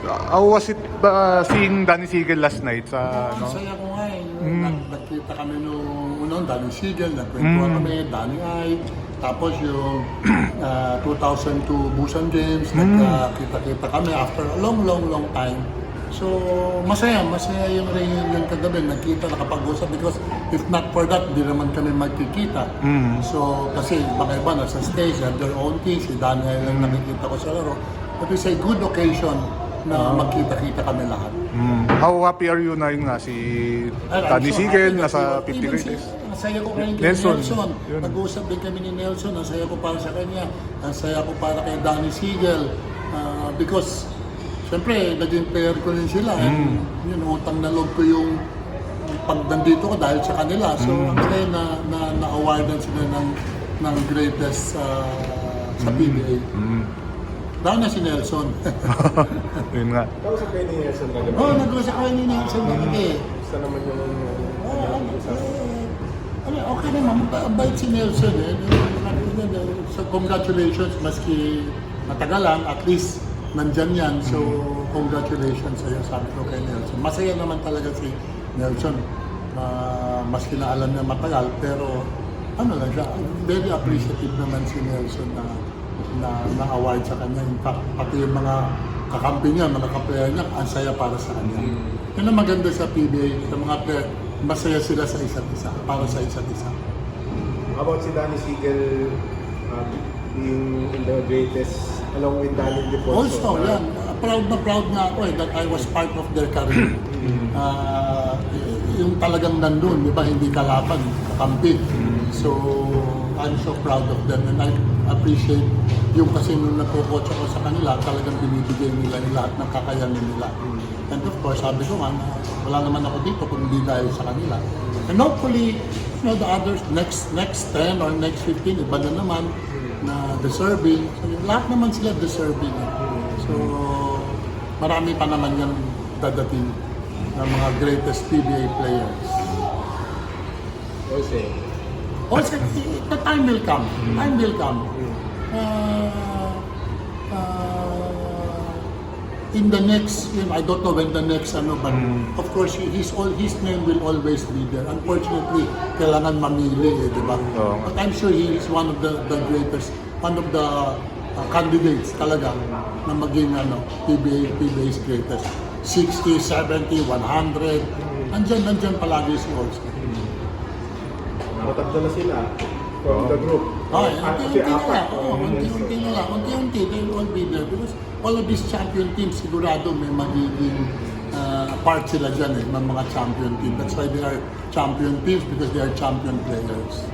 How was it seeing Danny Sigel last night sa Ang ano? saya ko nga eh. Nagkita kami nung Danny Sigel, nagkwentuhan kami, Danny Ay. Tapos yung 2002 Busan Games, nagkita-kita kami after a long time. So, masaya yung reunion kagabi. Nagkita, nakapag-usap because if not for that, hindi naman kami magkikita. So, kasi baka iba nasa stage, have their own team, si Daniel lang nakikita ko sa laro. But it's a good occasion na magkita-kita kami lahat. How happy are you na yun nga si Danny Sigel nasa 50 greatest? Nasaya ko kay Nelson. Nelson. Yun. Nag-uusap din kami ni Nelson. Nasaya ko para sa kanya. Nasaya ko para kay Danny Sigel. Because, siyempre, naging player ko rin sila. And, yun, utang na loob ko yung pag nandito ko dahil sa kanila. So, ang saya na-awardan sila ng greatest sa PBA. Lalo na si Nelson. Yun nga. Kausap kayo ni Nelson kagabi? Oo, nag-uusap ko ni Nelson kagabi. Gusto naman yung Okay naman, mabait si Nelson eh. So congratulations, maski matagal lang, at least nandyan yan. So congratulations sa'yo, sabi ko kay Nelson. Masaya naman talaga si Nelson. Maski na alam niya matagal, pero ano lang siya, very appreciative naman si Nelson na award sa kanya. In fact, pati yung mga kakampi niya, mga kaplayer niya, ang saya para sa kanya. Yun ang maganda sa PBA, sa mga player, masaya sila sa isa't isa, para sa isa't isa. How about si Danny Sigel being in the greatest along with Danny Defonso? Also, yan, proud nga ako that I was part of their career. Yung talagang nandun, di ba, hindi kalaban, kakampi. So, I'm so proud of them and I appreciate yung kasi nung nagpo-coach ako sa kanila, talagang binibigay nila yung lahat ng kakayanin nila. And of course, sabi ko nga, wala naman ako dito kung hindi dahil sa kanila. And hopefully, you know, the others, next 10 or next 15, iba na naman na deserving. So, lahat naman sila deserving. So, marami pa naman yan dadating ng mga greatest PBA players. Okay. Also, the time will come. Time will come. In the next, you know, I don't know when the next but of course his name will always be there. Unfortunately, kailangan mamili, di ba? But I'm sure he is one of the greatest, one of the candidates talaga na maging PBA's greatest. 60, 70, 100. Nandyan palagi si Olsen. Matatlo na sila from the group. Unti-unti na lang. Unti-unti, they will all be there. Because all of these champion teams, sigurado may magiging part sila dyan ng mga champion team. That's why they are champion teams because they are champion players.